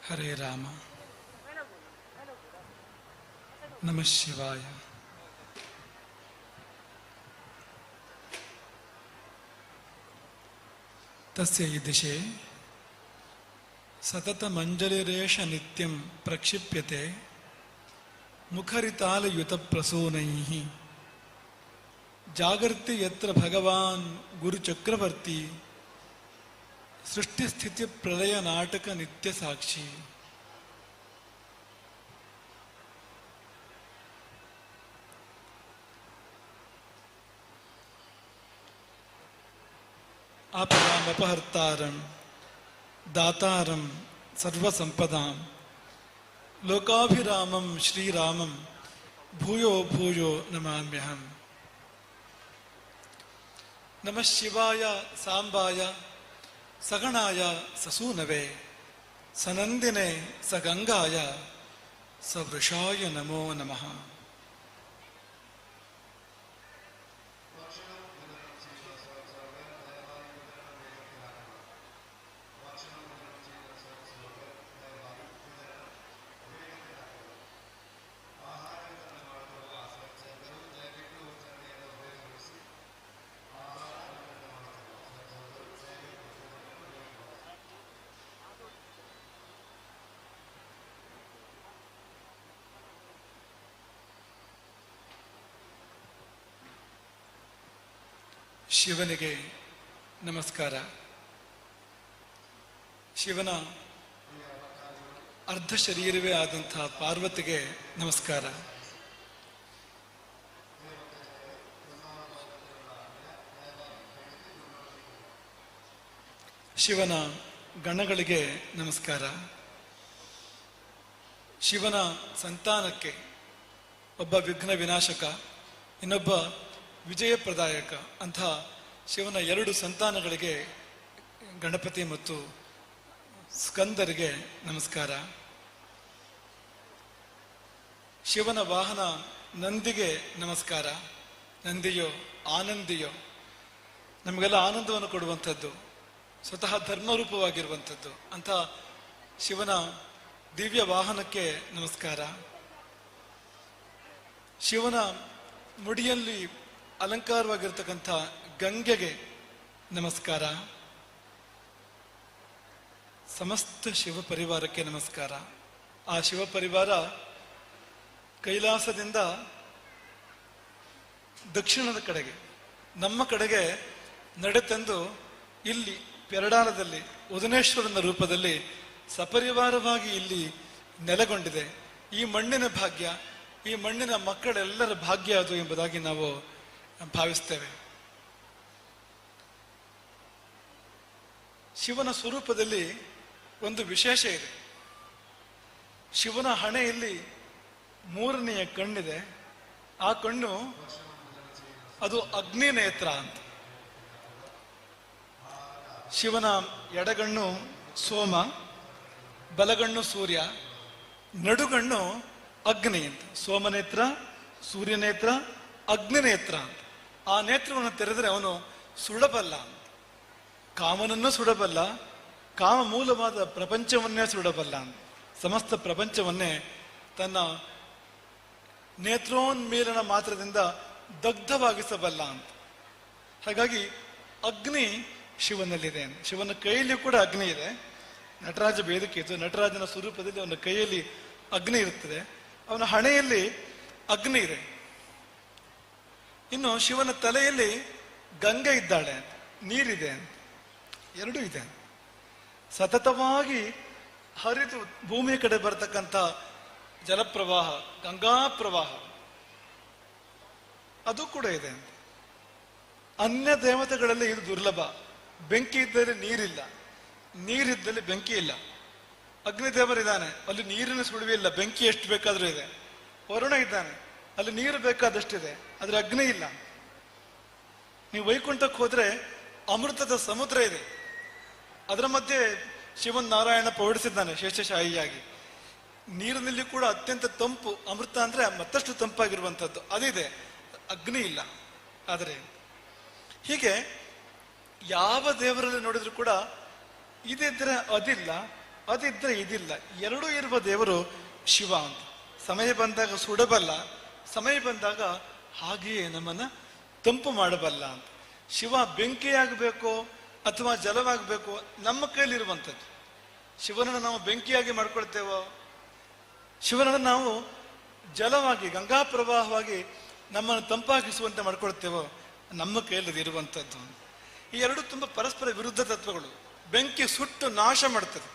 ಹರೇ ರಾಮ. ನಮಃ ಶಿವಾಯ. ತಸ್ಯ ದಿಶೆ ಸತತಮಂಜಲಿರೇಷ ನಿತ್ಯಂ ಪ್ರಕ್ಷಿಪ್ಯತೆ ಮುಖರಿತಾಲಯುತ ಪ್ರಸೂನೈಃ ಜಾಗರ್ತಿ ಯತ್ರ ಭಗವಾನ್ ಗುರುಚಕ್ರವರ್ತಿ ಸೃಷ್ಟಿಸ್ಥಿತಿ ಪ್ರಳಯ ನಾಟಕ ನಿತ್ಯ ಸಾಕ್ಷಿ. ಆಪದಾಮಪಹರ್ತಾರಂ ದಾತಾರಂ ಸರ್ವಸಂಪದಾಂ ಲೋಕಾಭಿರಾಮಂ ಶ್ರೀರಾಮಂ ಭೂಯೋ ಭೂಯೋ ನಮಾಮ್ಯಹಂ. ನಮಃ ಶಿವಾಯ ಸಾಂಬಾಯ ಸಗಣಾಯ ಸಸೂನವೇ ಸನಂದಿನೇ ಸಗಂಗಾಯ ಸವೃಷಾಯ ನಮೋ ನಮಃ. ಶಿವನಿಗೆ ನಮಸ್ಕಾರ. ಶಿವನ ಅರ್ಧ ಶರೀರವೇ ಆದಂತಹ ಪಾರ್ವತಿಗೆ ನಮಸ್ಕಾರ. ಶಿವನ ಗಣಗಳಿಗೆ ನಮಸ್ಕಾರ. ಶಿವನ ಸಂತಾನಕ್ಕೆ ಒಬ್ಬ ವಿಘ್ನ ವಿನಾಶಕ, ಇನ್ನೊಬ್ಬ ವಿಜಯಪ್ರದಾಯಕ ಅಂಥ ಶಿವನ ಎರಡು ಸಂತಾನಗಳಿಗೆ ಗಣಪತಿ ಮತ್ತು ಸ್ಕಂದರಿಗೆ ನಮಸ್ಕಾರ. ಶಿವನ ವಾಹನ ನಂದಿಗೆ ನಮಸ್ಕಾರ. ನಂದಿಯೋ ಆನಂದಿಯೋ, ನಮಗೆಲ್ಲ ಆನಂದವನ್ನು ಕೊಡುವಂಥದ್ದು, ಸ್ವತಃ ಧರ್ಮರೂಪವಾಗಿರುವಂಥದ್ದು ಅಂಥ ಶಿವನ ದಿವ್ಯ ವಾಹನಕ್ಕೆ ನಮಸ್ಕಾರ. ಶಿವನ ಮುಡಿಯಲ್ಲಿ ಅಲಂಕಾರವಾಗಿರ್ತಕ್ಕಂಥ ಗಂಗೆಗೆ ನಮಸ್ಕಾರ. ಸಮಸ್ತ ಶಿವ ಪರಿವಾರಕ್ಕೆ ನಮಸ್ಕಾರ. ಆ ಶಿವ ಪರಿವಾರ ಕೈಲಾಸದಿಂದ ದಕ್ಷಿಣದ ಕಡೆಗೆ, ನಮ್ಮ ಕಡೆಗೆ ನಡೆತಂದು ಇಲ್ಲಿ ಪೆರಡಾಲದಲ್ಲಿ ಉದನೇಶ್ವರನ ರೂಪದಲ್ಲಿ ಸಪರಿವಾರವಾಗಿ ಇಲ್ಲಿ ನೆಲೆಗೊಂಡಿದೆ. ಈ ಮಣ್ಣಿನ ಭಾಗ್ಯ, ಈ ಮಣ್ಣಿನ ಮಕ್ಕಳೆಲ್ಲರ ಭಾಗ್ಯ ಅದು ಎಂಬುದಾಗಿ ನಾವು ಭಾವಿಸ್ತೇವೆ. ಶಿವನ ಸ್ವರೂಪದಲ್ಲಿ ಒಂದು ವಿಶೇಷ ಇದೆ. ಶಿವನ ಹಣೆಯಲ್ಲಿ ಮೂರನೆಯ ಕಣ್ಣಿದೆ. ಆ ಕಣ್ಣು ಅದು ಅಗ್ನಿ ನೇತ್ರ ಅಂತ. ಶಿವನ ಎಡಗಣ್ಣು ಸೋಮ, ಬಲಗಣ್ಣು ಸೂರ್ಯ, ನಡುಗಣ್ಣು ಅಗ್ನಿ ಅಂತ. ಸೋಮನೇತ್ರ, ಸೂರ್ಯನೇತ್ರ, ಅಗ್ನಿನೇತ್ರ ಅಂತ. ಆ ನೇತ್ರವನ್ನು ತೆರೆದರೆ ಅವನು ಸುಡಬಲ್ಲ ಅಂತ. ಕಾಮನನ್ನು ಸುಡಬಲ್ಲ, ಕಾಮ ಮೂಲವಾದ ಪ್ರಪಂಚವನ್ನೇ ಸುಡಬಲ್ಲ ಅಂತ. ಸಮಸ್ತ ಪ್ರಪಂಚವನ್ನೇ ತನ್ನ ನೇತ್ರೋನ್ಮೀಲನ ಮಾತ್ರದಿಂದ ದಗ್ಧವಾಗಿಸಬಲ್ಲ ಅಂತ. ಹಾಗಾಗಿ ಅಗ್ನಿ ಶಿವನಲ್ಲಿದೆ. ಶಿವನ ಕೈಯಲ್ಲಿ ಕೂಡ ಅಗ್ನಿ ಇದೆ. ನಟರಾಜ ಬೇದಿಕೆ ಇತ್ತು. ನಟರಾಜನ ಸ್ವರೂಪದಲ್ಲಿ ಅವನ ಕೈಯಲ್ಲಿ ಅಗ್ನಿ ಇರುತ್ತದೆ, ಅವನ ಹಣೆಯಲ್ಲಿ ಅಗ್ನಿ ಇದೆ. ಇನ್ನು ಶಿವನ ತಲೆಯಲ್ಲಿ ಗಂಗೆ ಇದ್ದಾಳೆ, ನೀರಿದೆ, ಎರಡೂ ಇದೆ. ಸತತವಾಗಿ ಹರಿದು ಭೂಮಿಯ ಕಡೆ ಬರತಕ್ಕಂಥ ಜಲಪ್ರವಾಹ, ಗಂಗಾ ಪ್ರವಾಹ ಅದು ಕೂಡ ಇದೆ. ಅನ್ಯ ದೇವತೆಗಳಲ್ಲಿ ಇದು ದುರ್ಲಭ. ಬೆಂಕಿ ಇದ್ದಲ್ಲಿ ನೀರಿಲ್ಲ, ನೀರಿದ್ದಲ್ಲಿ ಬೆಂಕಿ ಇಲ್ಲ. ಅಗ್ನಿದೇವರಿದ್ದಾನೆ, ಅಲ್ಲಿ ನೀರಿನ ಸುಳಿವೆ ಇಲ್ಲ, ಬೆಂಕಿ ಎಷ್ಟು ಬೇಕಾದ್ರೂ ಇದೆ. ವರುಣ ಇದ್ದಾನೆ, ಅಲ್ಲಿ ನೀರು ಬೇಕಾದಷ್ಟಿದೆ, ಆದ್ರೆ ಅಗ್ನಿ ಇಲ್ಲ. ನೀವು ವೈಕುಂಠಕ್ಕೆ ಹೋದ್ರೆ ಅಮೃತದ ಸಮುದ್ರ ಇದೆ. ಅದರ ಮಧ್ಯೆ ಶಿವನ್ ನಾರಾಯಣ ಪೌಡಿಸಿದ್ದಾನೆ ಶೇಷಶಾಹಿಯಾಗಿ. ನೀರಿನಲ್ಲಿ ಕೂಡ ಅತ್ಯಂತ ತಂಪು, ಅಮೃತ ಅಂದ್ರೆ ಮತ್ತಷ್ಟು ತಂಪಾಗಿರುವಂಥದ್ದು ಅದಿದೆ, ಅಗ್ನಿ ಇಲ್ಲ. ಆದರೆ ಹೀಗೆ ಯಾವ ದೇವರಲ್ಲಿ ನೋಡಿದ್ರು ಕೂಡ ಇದಿದ್ರೆ ಅದಿಲ್ಲ, ಅದಿದ್ರೆ ಇದಿಲ್ಲ. ಎರಡೂ ಇರುವ ದೇವರು ಶಿವ ಅಂತ. ಸಮಯ ಬಂದಾಗ ಸುಡಬಲ್ಲ, ಸಮಯ ಬಂದಾಗ ಹಾಗೆಯೇ ನಮ್ಮನ್ನ ತಂಪು ಮಾಡಬಲ್ಲ ಅಂತ. ಶಿವ ಬೆಂಕಿಯಾಗಬೇಕು ಅಥವಾ ಜಲವಾಗಬೇಕು ನಮ್ಮ ಕೈಲಿರುವಂಥದ್ದು. ಶಿವನನ್ನು ನಾವು ಬೆಂಕಿಯಾಗಿ ಮಾಡ್ಕೊಳ್ತೇವೋ, ಶಿವನನ್ನು ನಾವು ಜಲವಾಗಿ ಗಂಗಾ ಪ್ರವಾಹವಾಗಿ ನಮ್ಮನ್ನು ತಂಪಾಗಿಸುವಂತೆ ಮಾಡ್ಕೊಳ್ತೇವೋ, ನಮ್ಮ ಕೈಯಲ್ಲಿ ಇರುವಂಥದ್ದು. ಈ ಎರಡು ತುಂಬ ಪರಸ್ಪರ ವಿರುದ್ಧ ತತ್ವಗಳು. ಬೆಂಕಿ ಸುಟ್ಟು ನಾಶ ಮಾಡ್ತದೆ,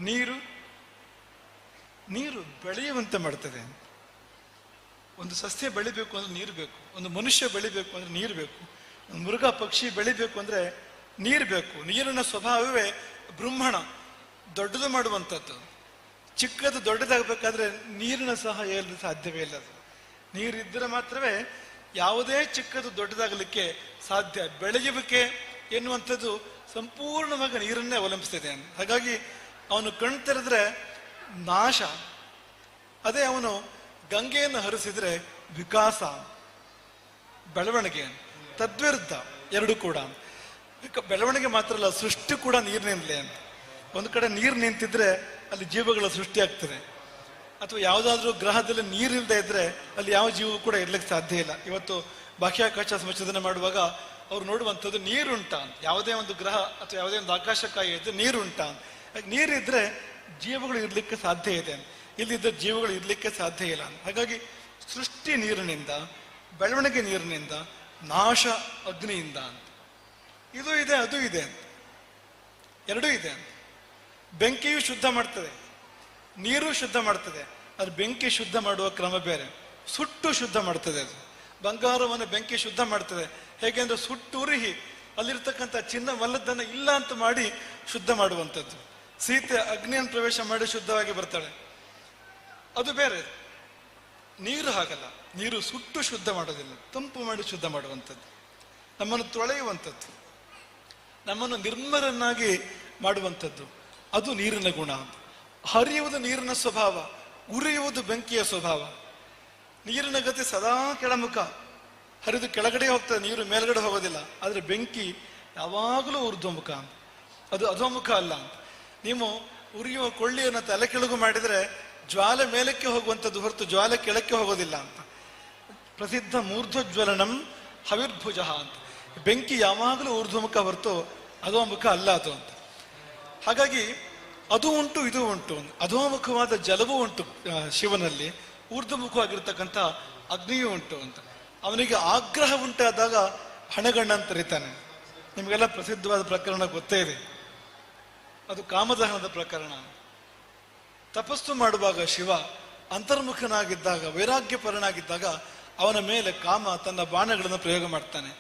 ನೀರು ಬೆಳೆಯುವಂತೆ ಮಾಡ್ತದೆ. ಒಂದು ಸಸ್ಯ ಬೆಳಿಬೇಕು ಅಂದ್ರೆ ನೀರು ಬೇಕು, ಒಂದು ಮನುಷ್ಯ ಬೆಳಿಬೇಕು ಅಂದ್ರೆ ನೀರು ಬೇಕು, ಒಂದು ಮೃಗ ಪಕ್ಷಿ ಬೆಳಿಬೇಕು ಅಂದ್ರೆ ನೀರು ಬೇಕು. ನೀರಿನ ಸ್ವಭಾವವೇ ಬ್ರಹ್ಮಣ, ದೊಡ್ಡದು ಮಾಡುವಂಥದ್ದು. ಚಿಕ್ಕದು ದೊಡ್ಡದಾಗಬೇಕಾದ್ರೆ ನೀರಿನ ಸಹಾಯ ಸಾಧ್ಯವೇ ಇಲ್ಲ. ಅದು ನೀರಿದ್ದರೆ ಮಾತ್ರವೇ ಯಾವುದೇ ಚಿಕ್ಕದು ದೊಡ್ಡದಾಗಲಿಕ್ಕೆ ಸಾಧ್ಯ. ಬೆಳೆಯುವಿಕೆ ಎನ್ನುವಂಥದ್ದು ಸಂಪೂರ್ಣವಾಗಿ ನೀರನ್ನೇ ಅವಲಂಬಿಸ್ತಿದೆ. ಹಾಗಾಗಿ ಅವನು ಕಣ್ ತೆರೆದ್ರೆ ನಾಶ, ಅದೇ ಅವನು ಗಂಗೆಯನ್ನು ಹರಿಸಿದ್ರೆ ವಿಕಾಸ, ಬೆಳವಣಿಗೆ. ತದ್ವಿರುದ್ಧ ಎರಡು ಕೂಡ. ಬೆಳವಣಿಗೆ ಮಾತ್ರ ಅಲ್ಲ, ಸೃಷ್ಟಿ ಕೂಡ ನೀರಿನಿಂದಲೇ ಅಂತ. ಒಂದು ಕಡೆ ನೀರು ನಿಂತಿದ್ರೆ ಅಲ್ಲಿ ಜೀವಗಳ ಸೃಷ್ಟಿ ಆಗ್ತದೆ. ಅಥವಾ ಯಾವುದಾದ್ರೂ ಗ್ರಹದಲ್ಲಿ ನೀರಿಲ್ಲದೆ ಇದ್ರೆ ಅಲ್ಲಿ ಯಾವ ಜೀವವು ಕೂಡ ಇರ್ಲಿಕ್ಕೆ ಸಾಧ್ಯ ಇಲ್ಲ. ಇವತ್ತು ಬಾಹ್ಯಾಕಾಶ ಸಂಶೋಧನೆ ಮಾಡುವಾಗ ಅವ್ರು ನೋಡುವಂಥದ್ದು ನೀರುಂಟ ಅಂತ. ಯಾವುದೇ ಒಂದು ಗ್ರಹ ಅಥವಾ ಯಾವುದೇ ಒಂದು ಆಕಾಶಕಾಯಿ ಇದ್ರೆ ನೀರುಂಟ ಅಂತ. ನೀರಿದ್ರೆ ಜೀವಗಳು ಇರ್ಲಿಕ್ಕೆ ಸಾಧ್ಯ ಇದೆ, ಇಲ್ಲಿದ್ದ ಜೀವಗಳು ಇರ್ಲಿಕ್ಕೆ ಸಾಧ್ಯ ಇಲ್ಲ. ಹಾಗಾಗಿ ಸೃಷ್ಟಿ ನೀರಿನಿಂದ, ಬೆಳವಣಿಗೆ ನೀರಿನಿಂದ, ನಾಶ ಅಗ್ನಿಯಿಂದ ಅಂತ. ಇದು ಇದೆ, ಅದು ಇದೆ ಅಂತ, ಎರಡೂ ಇದೆ ಅಂತ. ಬೆಂಕಿಯು ಶುದ್ಧ ಮಾಡ್ತದೆ, ನೀರು ಶುದ್ಧ ಮಾಡ್ತದೆ. ಅದು ಬೆಂಕಿ ಶುದ್ಧ ಮಾಡುವ ಕ್ರಮ ಬೇರೆ, ಸುಟ್ಟು ಶುದ್ಧ ಮಾಡ್ತದೆ. ಅದು ಬಂಗಾರವನ್ನು ಬೆಂಕಿ ಶುದ್ಧ ಮಾಡ್ತದೆ. ಹೇಗೆಂದ್ರೆ ಸುಟ್ಟು ಉರಿಹಿ ಅಲ್ಲಿರ್ತಕ್ಕಂಥ ಚಿನ್ನವಲ್ಲದನ್ನು ಇಲ್ಲ ಅಂತ ಮಾಡಿ ಶುದ್ಧ ಮಾಡುವಂಥದ್ದು. ಸೀತೆ ಅಗ್ನಿಯನ್ನು ಪ್ರವೇಶ ಮಾಡಿ ಶುದ್ಧವಾಗಿ ಬರ್ತಾಳೆ, ಅದು ಬೇರೆ. ನೀರು ಹಾಗಲ್ಲ, ನೀರು ಸುಟ್ಟು ಶುದ್ಧ ಮಾಡೋದಿಲ್ಲ, ತಂಪು ಮಾಡಿ ಶುದ್ಧ ಮಾಡುವಂಥದ್ದು, ನಮ್ಮನ್ನು ತೊಳೆಯುವಂಥದ್ದು, ನಮ್ಮನ್ನು ನಿರ್ಮಲನ್ನಾಗಿ ಮಾಡುವಂಥದ್ದು. ಅದು ನೀರಿನ ಗುಣ. ಹರಿಯುವುದು ನೀರಿನ ಸ್ವಭಾವ, ಉರಿಯುವುದು ಬೆಂಕಿಯ ಸ್ವಭಾವ. ನೀರಿನ ಗತಿ ಸದಾ ಕೆಳಮುಖ, ಹರಿದು ಕೆಳಗಡೆ ಹೋಗ್ತದೆ, ನೀರು ಮೇಲ್ಗಡೆ ಹೋಗೋದಿಲ್ಲ. ಆದರೆ ಬೆಂಕಿ ಯಾವಾಗಲೂ ಊರ್ಧ್ವಮುಖ, ಅದು ಅಧೋಮುಖ ಅಲ್ಲ. ನೀವು ಉರಿಯುವ ಕೊಳ್ಳಿಯನ್ನು ತಲೆ ಕೆಳಗು ಮಾಡಿದರೆ ಜ್ವಾಲೆ ಮೇಲಕ್ಕೆ ಹೋಗುವಂಥದ್ದು ಹೊರತು ಜ್ವಾಲೆ ಕೆಳಕ್ಕೆ ಹೋಗೋದಿಲ್ಲ ಅಂತ. ಪ್ರಸಿದ್ಧ ಮೂರ್ಧ್ವಜ್ವಲನಂ ಹವಿರ್ಭುಜ ಅಂತ. ಬೆಂಕಿ ಯಾವಾಗಲೂ ಊರ್ಧ್ವಮುಖ ಹೊರತು ಅಧೋಮುಖ ಅಲ್ಲ ಅದು ಅಂತ. ಹಾಗಾಗಿ ಅದು ಉಂಟು, ಇದು ಉಂಟು. ಅಧೋಮುಖವಾದ ಜಲವೂ ಉಂಟು ಶಿವನಲ್ಲಿ, ಊರ್ಧ್ವಮುಖವಾಗಿರ್ತಕ್ಕಂಥ ಅಗ್ನಿಯೂ ಉಂಟು ಅಂತ. ಅವನಿಗೆ ಆಗ್ರಹ ಉಂಟಾದಾಗ ಹಣಗಣ್ಣ ಅಂತ ಕರೀತಾನೆ. ನಿಮಗೆಲ್ಲ ಪ್ರಸಿದ್ಧವಾದ ಪ್ರಕರಣ ಗೊತ್ತೇ ಇದೆ, ಅದು ಕಾಮದಹನದ ಪ್ರಕರಣ. ತಪಸ್ಸು ಮಾಡುವಾಗ ಶಿವ ಅಂತರ್ಮುಖನಾಗಿದ್ದಾಗ, ವೈರಾಗ್ಯಪರನಾಗಿದ್ದಾಗ ಅವನ ಮೇಲೆ ಕಾಮ ತನ್ನ ಬಾಣಗಳನ್ನು ಪ್ರಯೋಗ ಮಾಡ್ತಾನೆ.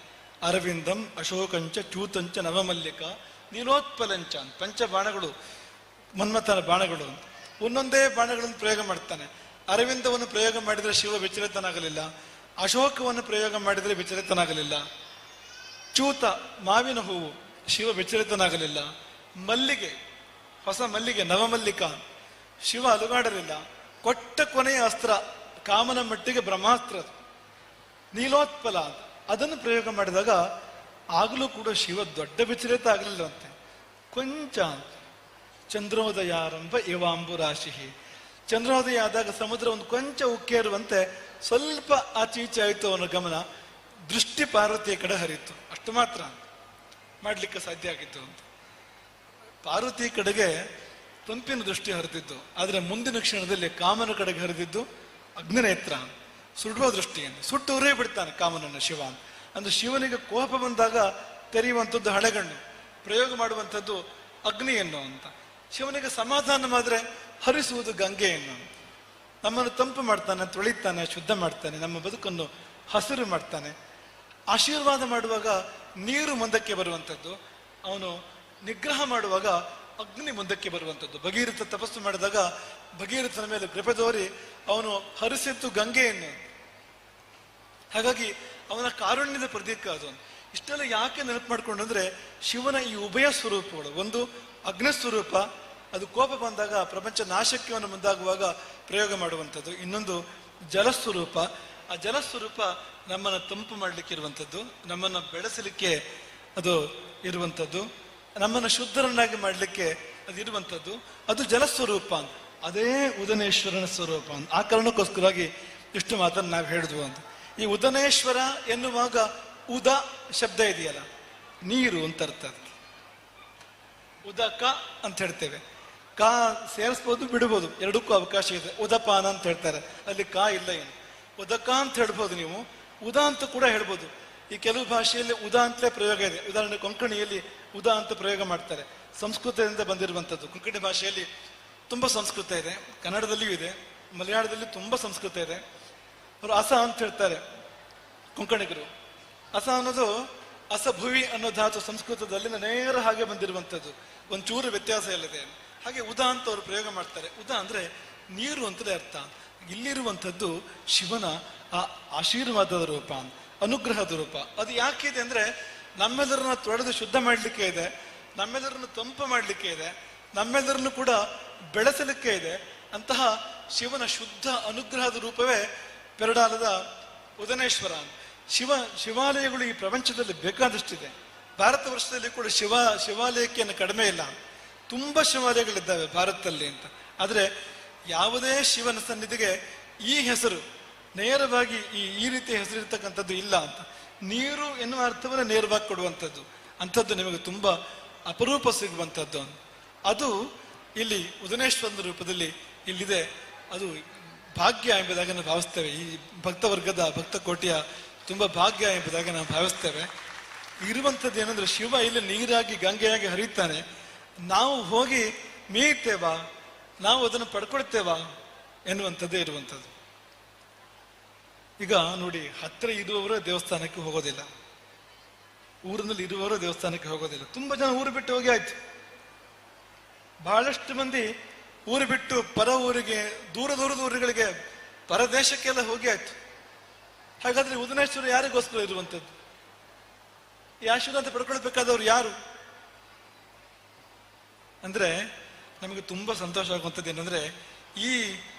ಅರವಿಂದಂ ಅಶೋಕಂಚ ಚ್ಯೂತಂಚ ನವಮಲ್ಲಿಕ ನೀಲೋತ್ಪಲಂಚ ಅಂತ ಪಂಚ ಬಾಣಗಳು ಮನ್ಮಥನ ಬಾಣಗಳು ಅಂತ. ಒಂದೊಂದೇ ಬಾಣಗಳನ್ನು ಪ್ರಯೋಗ ಮಾಡ್ತಾನೆ. ಅರವಿಂದವನ್ನು ಪ್ರಯೋಗ ಮಾಡಿದರೆ ಶಿವ ವಿಚಲಿತನಾಗಲಿಲ್ಲ, ಅಶೋಕವನ್ನು ಪ್ರಯೋಗ ಮಾಡಿದರೆ ವಿಚಲಿತನಾಗಲಿಲ್ಲ, ಚ್ಯೂತ ಮಾವಿನ ಹೂವು ಶಿವ ವಿಚಲಿತನಾಗಲಿಲ್ಲ, ಮಲ್ಲಿಗೆ ಹೊಸ ಮಲ್ಲಿಗೆ ನವಮಲ್ಲಿಕ ಶಿವ ಅಲುಗಾಡಲಿಲ್ಲ. ಕೊಟ್ಟ ಕೊನೆಯ ಅಸ್ತ್ರ ಕಾಮನ ಮಟ್ಟಿಗೆ ಬ್ರಹ್ಮಾಸ್ತ್ರ ನೀಲೋತ್ಪಲ ಅದನ್ನು ಪ್ರಯೋಗ ಮಾಡಿದಾಗ ಆಗಲೂ ಕೂಡ ಶಿವ ದೊಡ್ಡ ವಿಚಲಿತ ಆಗಲಿಲ್ಲವಂತೆ. ಕೊಂಚ ಚಂದ್ರೋದಯಾರಂಭ ಇವಾಂಬು ರಾಶಿ, ಚಂದ್ರೋದಯ ಆದಾಗ ಸಮುದ್ರ ಒಂದು ಕೊಂಚ ಉಕ್ಕೇರುವಂತೆ ಸ್ವಲ್ಪ ಆಚೀಚೆ ಆಯಿತು ಅವನ ಗಮನ, ದೃಷ್ಟಿ ಪಾರ್ವತಿಯ ಕಡೆ ಹರಿಯಿತು. ಅಷ್ಟು ಮಾತ್ರ ಮಾಡಲಿಕ್ಕೆ ಸಾಧ್ಯ ಆಗಿತ್ತು ಅಂತ. ಪಾರ್ವತಿ ಕಡೆಗೆ ತಂಪಿನ ದೃಷ್ಟಿ ಹರಿದಿದ್ದು, ಆದರೆ ಮುಂದಿನ ಕ್ಷಣದಲ್ಲಿ ಕಾಮನ ಕಡೆಗೆ ಹರಿದಿದ್ದು ಅಗ್ನಿನೇತ್ರ, ಸುಡುವ ದೃಷ್ಟಿಯನ್ನು. ಸುಟ್ಟು ಉರೇ ಬಿಡ್ತಾನೆ ಕಾಮನನ್ನು ಶಿವ. ಅಂದ್ರೆ ಶಿವನಿಗೆ ಕೋಪ ಬಂದಾಗ ತೆರೆಯುವಂಥದ್ದು ಹಳೆಗಣ್ಣು, ಪ್ರಯೋಗ ಮಾಡುವಂಥದ್ದು ಅಗ್ನಿಯನ್ನು ಅಂತ. ಶಿವನಿಗೆ ಸಮಾಧಾನ ಮಾಡಿದ್ರೆ ಹರಿಸುವುದು ಗಂಗೆಯನ್ನು. ನಮ್ಮನ್ನು ತಂಪು ಮಾಡ್ತಾನೆ, ತೊಳಿತಾನೆ, ಶುದ್ಧ ಮಾಡ್ತಾನೆ, ನಮ್ಮ ಬದುಕನ್ನು ಹಸಿರು ಮಾಡ್ತಾನೆ. ಆಶೀರ್ವಾದ ಮಾಡುವಾಗ ನೀರು ಮುಂದಕ್ಕೆ ಬರುವಂಥದ್ದು, ಅವನು ನಿಗ್ರಹ ಮಾಡುವಾಗ ಅಗ್ನಿ ಮುಂದಕ್ಕೆ ಬರುವಂಥದ್ದು. ಭಗೀರಥ ತಪಸ್ಸು ಮಾಡಿದಾಗ ಭಗೀರಥನ ಮೇಲೆ ಕೃಪೆ ತೋರಿ ಅವನು ಹರಿಸಿದ್ದು ಗಂಗೆಯನ್ನು. ಹಾಗಾಗಿ ಅವನ ಕಾರುಣ್ಯದ ಪ್ರತೀಕ ಅದು. ಇಷ್ಟೆಲ್ಲ ಯಾಕೆ ನೆನಪು ಮಾಡ್ಕೊಂಡು ಅಂದ್ರೆ ಶಿವನ ಈ ಉಭಯ ಸ್ವರೂಪಗಳು, ಒಂದು ಅಗ್ನಿ ಸ್ವರೂಪ, ಅದು ಕೋಪ ಬಂದಾಗ ಪ್ರಪಂಚ ನಾಶಕ್ಕೆ ಅವನು ಮುಂದಾಗುವಾಗ ಪ್ರಯೋಗ ಮಾಡುವಂಥದ್ದು. ಇನ್ನೊಂದು ಜಲಸ್ವರೂಪ, ಆ ಜಲಸ್ವರೂಪ ನಮ್ಮನ್ನು ತಂಪು ಮಾಡಲಿಕ್ಕೆ ಇರುವಂಥದ್ದು, ನಮ್ಮನ್ನು ಬೆಳೆಸಲಿಕ್ಕೆ ಅದು ಇರುವಂಥದ್ದು, ನಮ್ಮನ್ನು ಶುದ್ಧರನ್ನಾಗಿ ಮಾಡಲಿಕ್ಕೆ ಅದಿರುವಂಥದ್ದು, ಅದು ಜಲಸ್ವರೂಪ ಅಂತ. ಅದೇ ಉದನೇಶ್ವರನ ಸ್ವರೂಪ ಅಂತ. ಆ ಕಾರಣಕ್ಕೋಸ್ಕರವಾಗಿ ಇಷ್ಟು ಮಾತನ್ನು ನಾವು ಹೇಳಿದ್ವು ಅಂತ. ಈ ಉದನೇಶ್ವರ ಎನ್ನುವಾಗ ಉದ ಶಬ್ದ ಇದೆಯಲ್ಲ, ನೀರು ಅಂತ ಅರ್ಥ. ಅದಕ್ಕೆ ಉದಕ ಅಂತ ಹೇಳ್ತೇವೆ. ಕಾ ಸೇರಿಸ್ಬೋದು, ಬಿಡ್ಬೋದು, ಎರಡಕ್ಕೂ ಅವಕಾಶ ಇದೆ. ಉದಪಾನ ಅಂತ ಹೇಳ್ತಾರೆ, ಅಲ್ಲಿ ಕಾ ಇಲ್ಲ. ಏನು ಉದಕ ಅಂತ ಹೇಳ್ಬೋದು ನೀವು, ಉದ ಅಂತ ಕೂಡ ಹೇಳ್ಬೋದು. ಈ ಕೆಲವು ಭಾಷೆಯಲ್ಲಿ ಉದ ಅಂತಲೇ ಪ್ರಯೋಗ ಇದೆ. ಉದಾಹರಣೆ ಕೊಂಕಣಿಯಲ್ಲಿ ಉದ ಅಂತ ಪ್ರಯೋಗ ಮಾಡ್ತಾರೆ, ಸಂಸ್ಕೃತದಿಂದ ಬಂದಿರುವಂಥದ್ದು. ಕೊಂಕಣಿ ಭಾಷೆಯಲ್ಲಿ ತುಂಬ ಸಂಸ್ಕೃತ ಇದೆ, ಕನ್ನಡದಲ್ಲಿಯೂ ಇದೆ, ಮಲಯಾಳದಲ್ಲಿ ತುಂಬ ಸಂಸ್ಕೃತ ಇದೆ. ಅವರು ಅಸ ಅಂತ ಹೇಳ್ತಾರೆ ಕೊಂಕಣಿಗರು. ಅಸ ಅನ್ನೋದು ಅಸಭುವಿ ಅನ್ನೋ ಧಾತು ಸಂಸ್ಕೃತದಲ್ಲಿ ನೇರ ಹಾಗೆ ಬಂದಿರುವಂಥದ್ದು, ಒಂಚೂರು ವ್ಯತ್ಯಾಸ ಇಲ್ಲದೆ. ಹಾಗೆ ಉದ ಅಂತ ಅವರು ಪ್ರಯೋಗ ಮಾಡ್ತಾರೆ. ಉದ ಅಂದ್ರೆ ನೀರು ಅಂತಲೇ ಅರ್ಥ. ಇಲ್ಲಿರುವಂಥದ್ದು ಶಿವನ ಆ ಆಶೀರ್ವಾದದ ರೂಪ, ಅನುಗ್ರಹದ ರೂಪ. ಅದು ಯಾಕಿದೆ ಅಂದ್ರೆ ನಮ್ಮೆಲ್ಲರನ್ನ ತೊಳೆದು ಶುದ್ಧ ಮಾಡಲಿಕ್ಕೆ ಇದೆ, ನಮ್ಮೆಲ್ಲರನ್ನು ತಂಪು ಮಾಡಲಿಕ್ಕೆ ಇದೆ, ನಮ್ಮೆಲ್ಲರನ್ನು ಕೂಡ ಬೆಳೆಸಲಿಕ್ಕೆ ಇದೆ. ಅಂತಹ ಶಿವನ ಶುದ್ಧ ಅನುಗ್ರಹದ ರೂಪವೇ ಪೆರಡಾಲದ ಉದನೇಶ್ವರ. ಶಿವಾಲಯಗಳು ಈ ಪ್ರಪಂಚದಲ್ಲಿ ಬೇಕಾದಷ್ಟಿದೆ. ಭಾರತ ವರ್ಷದಲ್ಲಿ ಕೂಡ ಶಿವಾಲಯಕ್ಕೆ ಕಡಿಮೆ ಇಲ್ಲ, ತುಂಬಾ ಶಿವಾಲಯಗಳಿದ್ದಾವೆ ಭಾರತದಲ್ಲಿ ಅಂತ. ಆದರೆ ಯಾವುದೇ ಶಿವನ ಸನ್ನಿಧಿಗೆ ಈ ಹೆಸರು ನೇರವಾಗಿ ಈ ರೀತಿಯ ಹೆಸರಿರ್ತಕ್ಕಂಥದ್ದು ಇಲ್ಲ ಅಂತ. ನೀರು ಎನ್ನುವ ಅರ್ಥವನ್ನ ನೇರವಾಗಿ ಕೊಡುವಂಥದ್ದು, ಅಂಥದ್ದು ನಿಮಗೆ ತುಂಬಾ ಅಪರೂಪ ಸಿಗುವಂಥದ್ದು. ಅದು ಇಲ್ಲಿ ಉದನೇಶ್ವರನ ರೂಪದಲ್ಲಿ ಇಲ್ಲಿದೆ. ಅದು ಭಾಗ್ಯ ಎಂಬುದಾಗಿ ನಾವು ಭಾವಿಸ್ತೇವೆ. ಈ ಭಕ್ತವರ್ಗದ ಭಕ್ತ ಕೋಟಿಯ ತುಂಬಾ ಭಾಗ್ಯ ಎಂಬುದಾಗಿ ನಾವು ಭಾವಿಸ್ತೇವೆ. ಇರುವಂಥದ್ದು ಏನಂದ್ರೆ ಶಿವ ಇಲ್ಲಿ ನೀರಾಗಿ ಗಂಗೆಯಾಗಿ ಹರಿತಾನೆ, ನಾವು ಹೋಗಿ ಮೀಯ್ತೇವಾ, ನಾವು ಅದನ್ನು ಪಡ್ಕೊಳ್ತೇವಾ ಎನ್ನುವಂಥದ್ದೇ ಇರುವಂಥದ್ದು. ಈಗ ನೋಡಿ, ಹತ್ತಿರ ಇರುವವರು ದೇವಸ್ಥಾನಕ್ಕೆ ಹೋಗೋದಿಲ್ಲ, ಊರಿನಲ್ಲಿ ಇರುವವರು ದೇವಸ್ಥಾನಕ್ಕೆ ಹೋಗೋದಿಲ್ಲ. ತುಂಬಾ ಜನ ಊರು ಬಿಟ್ಟು ಹೋಗಿ ಆಯ್ತು. ಬಹಳಷ್ಟು ಮಂದಿ ಊರು ಬಿಟ್ಟು ಪರ ಊರಿಗೆ, ದೂರದ ಊರುಗಳಿಗೆ, ಪರದೇಶಕ್ಕೆಲ್ಲ ಹೋಗಿ ಆಯ್ತು. ಹಾಗಾದ್ರೆ ಉದನೇಶ್ವರ ಯಾರಿಗೋಸ್ಕರ ಇರುವಂಥದ್ದು? ಈ ಆಶೀರ್ವಾದ ಪಡ್ಕೊಳ್ಬೇಕಾದವ್ರು ಯಾರು ಅಂದ್ರೆ ನಮಗೆ ತುಂಬಾ ಸಂತೋಷ ಆಗುವಂಥದ್ದು ಏನಂದ್ರೆ, ಈ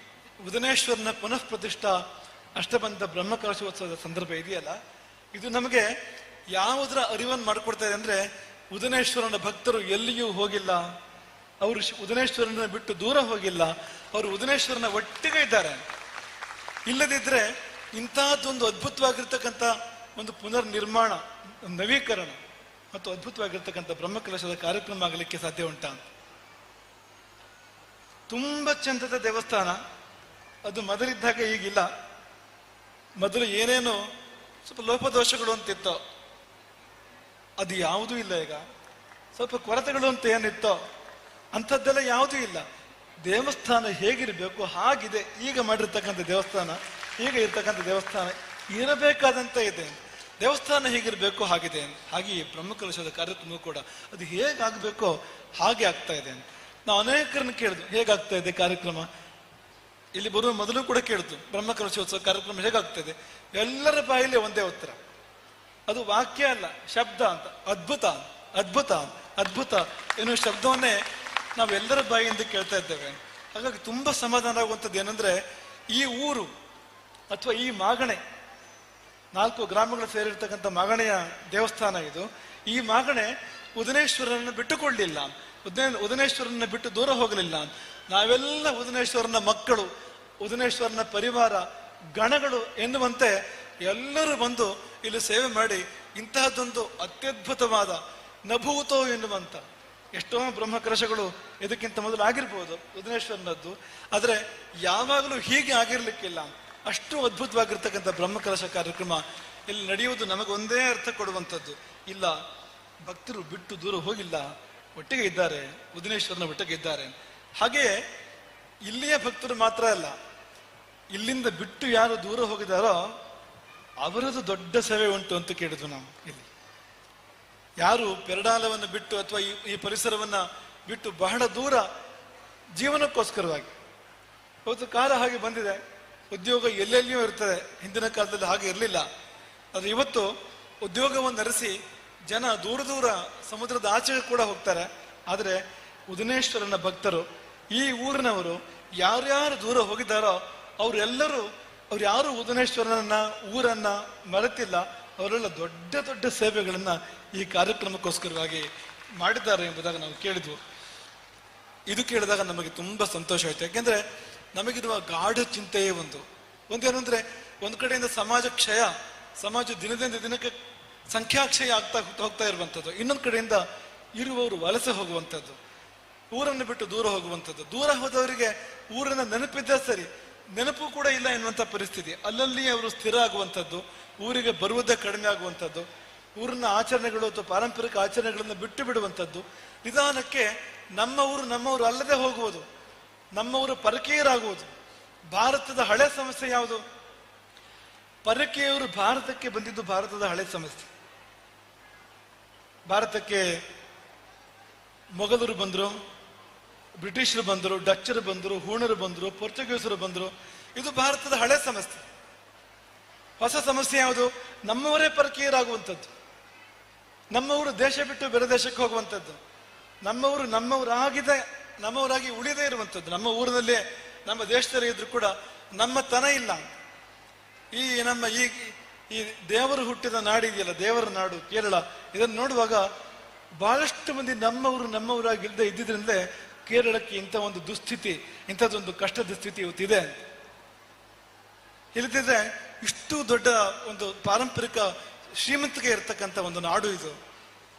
ಉದನೇಶ್ವರನ ಪುನಃ ಪ್ರತಿಷ್ಠಾ ಅಷ್ಟಬಂಧ ಬ್ರಹ್ಮಕಲಶೋತ್ಸವದ ಸಂದರ್ಭ ಇದೆಯಲ್ಲ, ಇದು ನಮಗೆ ಯಾವುದರ ಅರಿವನ್ನು ಮಾಡಿಕೊಡ್ತಾ ಇದೆ ಅಂದ್ರೆ, ಉದನೇಶ್ವರನ ಭಕ್ತರು ಎಲ್ಲಿಯೂ ಹೋಗಿಲ್ಲ, ಅವರು ಉದನೇಶ್ವರನ ಬಿಟ್ಟು ದೂರ ಹೋಗಿಲ್ಲ, ಅವರು ಉದನೇಶ್ವರನ ಒಟ್ಟಿಗೆ ಇದ್ದಾರೆ. ಇಲ್ಲದಿದ್ರೆ ಇಂತಹದ್ದೊಂದು ಅದ್ಭುತವಾಗಿರ್ತಕ್ಕಂಥ ಒಂದು ಪುನರ್ ನಿರ್ಮಾಣ, ನವೀಕರಣ ಮತ್ತು ಅದ್ಭುತವಾಗಿರ್ತಕ್ಕಂಥ ಬ್ರಹ್ಮಕಲಶದ ಕಾರ್ಯಕ್ರಮ ಆಗಲಿಕ್ಕೆ ಸಾಧ್ಯ ಉಂಟಾ? ತುಂಬಾ ಚಂದದ ದೇವಸ್ಥಾನ ಅದು. ಮೊದಲಿದ್ದಾಗ ಈಗಿಲ್ಲ. ಮೊದಲು ಏನೇನು ಸ್ವಲ್ಪ ಲೋಪದೋಷಗಳು ಅಂತಿತ್ತೋ ಅದು ಯಾವುದೂ ಇಲ್ಲ. ಈಗ ಸ್ವಲ್ಪ ಕೊರತೆಗಳು ಅಂತ ಏನಿತ್ತೋ ಅಂಥದ್ದೆಲ್ಲ ಯಾವುದೂ ಇಲ್ಲ. ದೇವಸ್ಥಾನ ಹೇಗಿರಬೇಕು ಹಾಗಿದೆ ಈಗ ಮಾಡಿರ್ತಕ್ಕಂಥ ದೇವಸ್ಥಾನ. ಈಗ ಇರ್ತಕ್ಕಂಥ ದೇವಸ್ಥಾನ ಇರಬೇಕಾದಂತ ಇದೆ. ದೇವಸ್ಥಾನ ಹೇಗಿರ್ಬೇಕು ಹಾಗಿದೆ. ಹಾಗೆ ಈ ಬ್ರಹ್ಮಕಲಶದ ಕಾರ್ಯಕ್ರಮ ಕೂಡ ಅದು ಹೇಗಾಗಬೇಕೋ ಹಾಗೆ ಆಗ್ತಾ ಇದೆ. ನಾವು ಅನೇಕರನ್ನು ಕೇಳಿದ್ವು, ಹೇಗಾಗ್ತಾ ಇದೆ ಕಾರ್ಯಕ್ರಮ. ಇಲ್ಲಿ ಬರುವ ಮೊದಲು ಕೂಡ ಕೇಳಿದ್ವು, ಬ್ರಹ್ಮಕಲಶೋತ್ಸವ ಕಾರ್ಯಕ್ರಮ ಹೇಗಾಗ್ತಾ ಇದೆ. ಎಲ್ಲರ ಬಾಯಲ್ಲಿ ಒಂದೇ ಉತ್ತರ, ಅದು ವಾಕ್ಯ ಅಲ್ಲ, ಶಬ್ದ ಅಂತ. ಅದ್ಭುತ, ಅದ್ಭುತ, ಅದ್ಭುತ ಎನ್ನುವ ಶಬ್ದವನ್ನೇ ನಾವೆಲ್ಲರ ಬಾಯಿಯಿಂದ ಕೇಳ್ತಾ ಇದ್ದೇವೆ. ಹಾಗಾಗಿ ತುಂಬಾ ಸಮಾಧಾನ ಆಗುವಂಥದ್ದು ಏನಂದ್ರೆ, ಈ ಊರು ಅಥವಾ ಈ ಮಾಗಣೆ, 4 ಗ್ರಾಮಗಳು ಸೇರಿರ್ತಕ್ಕಂಥ ಮಾಗಣೆಯ ದೇವಸ್ಥಾನ ಇದು. ಈ ಮಾಗಣೆ ಉದನೇಶ್ವರನನ್ನು ಬಿಟ್ಟುಕೊಳ್ಳಲಿಲ್ಲ, ಉದನೇಶ್ವರನ ಬಿಟ್ಟು ದೂರ ಹೋಗಲಿಲ್ಲ. ನಾವೆಲ್ಲ ಉದನೇಶ್ವರನ ಮಕ್ಕಳು, ಉದನೇಶ್ವರನ ಪರಿವಾರ, ಗಣಗಳು ಎನ್ನುವಂತೆ ಎಲ್ಲರೂ ಬಂದು ಇಲ್ಲಿ ಸೇವೆ ಮಾಡಿ ಇಂತಹದ್ದೊಂದು ಅತ್ಯದ್ಭುತವಾದ ನಭೂತೋ ಎನ್ನುವಂತ ಎಷ್ಟೋ ಬ್ರಹ್ಮಕಲಶಗಳು ಇದಕ್ಕಿಂತ ಮೊದಲು ಆಗಿರ್ಬೋದು ಉದನೇಶ್ವರನದ್ದು, ಆದರೆ ಯಾವಾಗಲೂ ಹೀಗೆ ಆಗಿರ್ಲಿಕ್ಕಿಲ್ಲ. ಅಷ್ಟು ಅದ್ಭುತವಾಗಿರ್ತಕ್ಕಂಥ ಬ್ರಹ್ಮಕಲಶ ಕಾರ್ಯಕ್ರಮ ಇಲ್ಲಿ ನಡೆಯುವುದು ನಮಗೊಂದೇ ಅರ್ಥ ಕೊಡುವಂಥದ್ದು. ಇಲ್ಲ, ಭಕ್ತರು ಬಿಟ್ಟು ದೂರ ಹೋಗಿಲ್ಲ, ಒಟ್ಟಿಗೆ ಇದ್ದಾರೆ, ಉದನೇಶ್ವರನ ಒಟ್ಟಿಗೆ ಇದ್ದಾರೆ. ಹಾಗೆಯೇ ಇಲ್ಲಿಯ ಭಕ್ತರು ಮಾತ್ರ ಅಲ್ಲ, ಇಲ್ಲಿಂದ ಬಿಟ್ಟು ಯಾರು ದೂರ ಹೋಗಿದಾರೋ ಅವರದ್ದು ದೊಡ್ಡ ಸೇವೆ ಉಂಟು ಅಂತ ಕೇಳಿದ್ವು ನಾವು. ಇಲ್ಲಿ ಯಾರು ಪೆರಡಾಲವನ್ನು ಬಿಟ್ಟು ಅಥವಾ ಈ ಪರಿಸರವನ್ನ ಬಿಟ್ಟು ಬಹಳ ದೂರ ಜೀವನಕ್ಕೋಸ್ಕರವಾಗಿ, ಇವತ್ತು ಕಾಲ ಹಾಗೆ ಬಂದಿದೆ, ಉದ್ಯೋಗ ಎಲ್ಲೆಲ್ಲಿಯೂ ಇರ್ತದೆ. ಹಿಂದಿನ ಕಾಲದಲ್ಲಿ ಹಾಗೆ ಇರಲಿಲ್ಲ. ಆದರೆ ಇವತ್ತು ಉದ್ಯೋಗವನ್ನು ಅರಸಿ ಜನ ದೂರ ದೂರ ಸಮುದ್ರದ ಆಚೆಗೆ ಕೂಡ ಹೋಗ್ತಾರೆ. ಆದರೆ ಉದನೇಶ್ವರನ ಭಕ್ತರು, ಈ ಊರಿನವರು ಯಾರ್ಯಾರು ದೂರ ಹೋಗಿದ್ದಾರೋ ಅವರೆಲ್ಲರೂ, ಅವ್ರು ಯಾರು ಉದನೇಶ್ವರನನ್ನ ಊರನ್ನ ಮರೆತಿಲ್ಲ. ಅವರೆಲ್ಲ ದೊಡ್ಡ ದೊಡ್ಡ ಸೇವೆಗಳನ್ನ ಈ ಕಾರ್ಯಕ್ರಮಕ್ಕೋಸ್ಕರವಾಗಿ ಮಾಡಿದ್ದಾರೆ ಎಂಬುದಾಗಿ ನಾವು ಕೇಳಿದ್ವು. ಇದು ಕೇಳಿದಾಗ ನಮಗೆ ತುಂಬಾ ಸಂತೋಷ ಆಯ್ತು. ಯಾಕೆಂದ್ರೆ ನಮಗಿರುವ ಗಾಢ ಚಿಂತೆಯೇ ಒಂದೇನು ಅಂದ್ರೆ, ಒಂದು ಕಡೆಯಿಂದ ಸಮಾಜ ಕ್ಷಯ, ಸಮಾಜ ದಿನದಿಂದ ದಿನಕ್ಕೆ ಸಂಖ್ಯಾಕ್ಷಯ ಆಗ್ತಾ ಹೋಗ್ತಾ ಇರುವಂಥದ್ದು. ಇನ್ನೊಂದು ಕಡೆಯಿಂದ ಇರುವವರು ವಲಸೆ ಹೋಗುವಂಥದ್ದು, ಊರನ್ನು ಬಿಟ್ಟು ದೂರ ಹೋಗುವಂಥದ್ದು. ದೂರ ಹೋದವರಿಗೆ ಊರನ್ನ ನೆನಪಿದ್ದ ಸರಿ, ನೆನಪು ಕೂಡ ಇಲ್ಲ ಎನ್ನುವಂಥ ಪರಿಸ್ಥಿತಿ. ಅಲ್ಲಲ್ಲಿ ಅವರು ಸ್ಥಿರ ಆಗುವಂಥದ್ದು, ಊರಿಗೆ ಬರುವುದೇ ಕಡಿಮೆ ಆಗುವಂಥದ್ದು, ಊರಿನ ಆಚರಣೆಗಳು ಅಥವಾ ಪಾರಂಪರಿಕ ಆಚರಣೆಗಳನ್ನು ಬಿಟ್ಟು ಬಿಡುವಂಥದ್ದು. ನಿಧಾನಕ್ಕೆ ನಮ್ಮವರು ಅಲ್ಲದೆ ಹೋಗುವುದು, ನಮ್ಮವರು ಪರಕೀಯರಾಗುವುದು. ಭಾರತದ ಹಳೆ ಸಮಸ್ಯೆ ಯಾವುದು? ಪರಕೀಯರು ಭಾರತಕ್ಕೆ ಬಂದಿದ್ದು ಭಾರತದ ಹಳೆ ಸಮಸ್ಯೆ. ಭಾರತಕ್ಕೆ ಮೊಘಲರು ಬಂದರು, ಬ್ರಿಟಿಷರು ಬಂದರು, ಡಚ್ಚರು ಬಂದರು, ಹೂಣರು ಬಂದರು, ಪೋರ್ಚುಗೀಸರು ಬಂದರು. ಇದು ಭಾರತದ ಹಳೆ ಸಮಸ್ಯೆ. ಹೊಸ ಸಮಸ್ಯೆ ಯಾವುದು? ನಮ್ಮವರೇ ಪರಕೀಯರಾಗುವಂಥದ್ದು, ನಮ್ಮವರು ದೇಶ ಬಿಟ್ಟು ಬೇರೆ ದೇಶಕ್ಕೆ ಹೋಗುವಂಥದ್ದು, ನಮ್ಮವರಾಗಿ ಉಳಿದೇ ಇರುವಂಥದ್ದು. ನಮ್ಮ ಊರಿನಲ್ಲೇ, ನಮ್ಮ ದೇಶದಲ್ಲಿ ಇದ್ರು ಕೂಡ ನಮ್ಮ ತನ ಇಲ್ಲ. ಈ ದೇವರು ಹುಟ್ಟಿದ ನಾಡಿದೆಯಲ್ಲ, ದೇವರ ನಾಡು ಕೇರಳ, ಇದನ್ನು ನೋಡುವಾಗ ಬಹಳಷ್ಟು ಮಂದಿ ನಮ್ಮವರಾಗಿ ಇಲ್ಲದೆ ಇದ್ದಿದ್ರಿಂದಲೇ ಕೇರಳಕ್ಕೆ ಇಂಥ ಒಂದು ದುಸ್ಥಿತಿ, ಇಂಥದ್ದೊಂದು ಕಷ್ಟದ ಸ್ಥಿತಿ ಇವತ್ತಿದೆ. ಇಲ್ಲದಿದ್ರೆ ಇಷ್ಟು ದೊಡ್ಡ ಒಂದು ಪಾರಂಪರಿಕ ಶ್ರೀಮಂತಿಕೆ ಇರತಕ್ಕಂಥ ಒಂದು ನಾಡು ಇದು.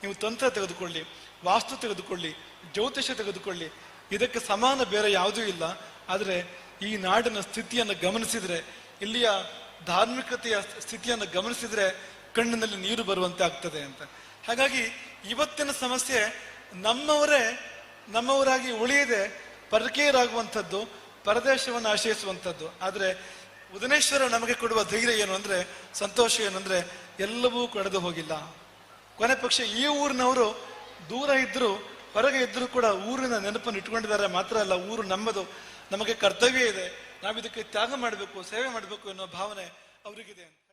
ನೀವು ತಂತ್ರ ತೆಗೆದುಕೊಳ್ಳಿ, ವಾಸ್ತು ತೆಗೆದುಕೊಳ್ಳಿ, ಜ್ಯೋತಿಷ್ಯ ತೆಗೆದುಕೊಳ್ಳಿ, ಇದಕ್ಕೆ ಸಮಾನ ಬೇರೆ ಯಾವುದೂ ಇಲ್ಲ. ಆದರೆ ಈ ನಾಡಿನ ಸ್ಥಿತಿಯನ್ನು ಗಮನಿಸಿದ್ರೆ, ಇಲ್ಲಿಯ ಧಾರ್ಮಿಕತೆಯ ಸ್ಥಿತಿಯನ್ನು ಗಮನಿಸಿದ್ರೆ ಕಣ್ಣಿನಲ್ಲಿ ನೀರು ಬರುವಂತೆ ಆಗ್ತದೆ ಅಂತ. ಹಾಗಾಗಿ ಇವತ್ತಿನ ಸಮಸ್ಯೆ ನಮ್ಮವರಾಗಿ ಉಳಿಯದೆ ಪರಕೀಯರಾಗುವಂಥದ್ದು, ಪರದೇಶವನ್ನು ಆಶ್ರಯಿಸುವಂಥದ್ದು. ಆದರೆ ಉದನೇಶ್ವರ ನಮಗೆ ಕೊಡುವ ಧೈರ್ಯ ಏನು ಅಂದ್ರೆ, ಸಂತೋಷ ಏನು ಅಂದ್ರೆ, ಎಲ್ಲವೂ ಕಳೆದು ಹೋಗಿಲ್ಲ. ಕೊನೆ ಪಕ್ಷ ಈ ಊರಿನವರು ದೂರ ಇದ್ರು, ಹೊರಗೆ ಇದ್ರು ಕೂಡ ಊರಿನ ನೆನಪನ್ನು ಇಟ್ಕೊಂಡಿದ್ದಾರೆ. ಮಾತ್ರ ಅಲ್ಲ, ಊರು ನಮ್ಮದು, ನಮಗೆ ಕರ್ತವ್ಯ ಇದೆ, ನಾವಿದಕ್ಕೆ ತ್ಯಾಗ ಮಾಡಬೇಕು, ಸೇವೆ ಮಾಡಬೇಕು ಎನ್ನುವ ಭಾವನೆ ಅವರಿಗಿದೆ ಅಂತ.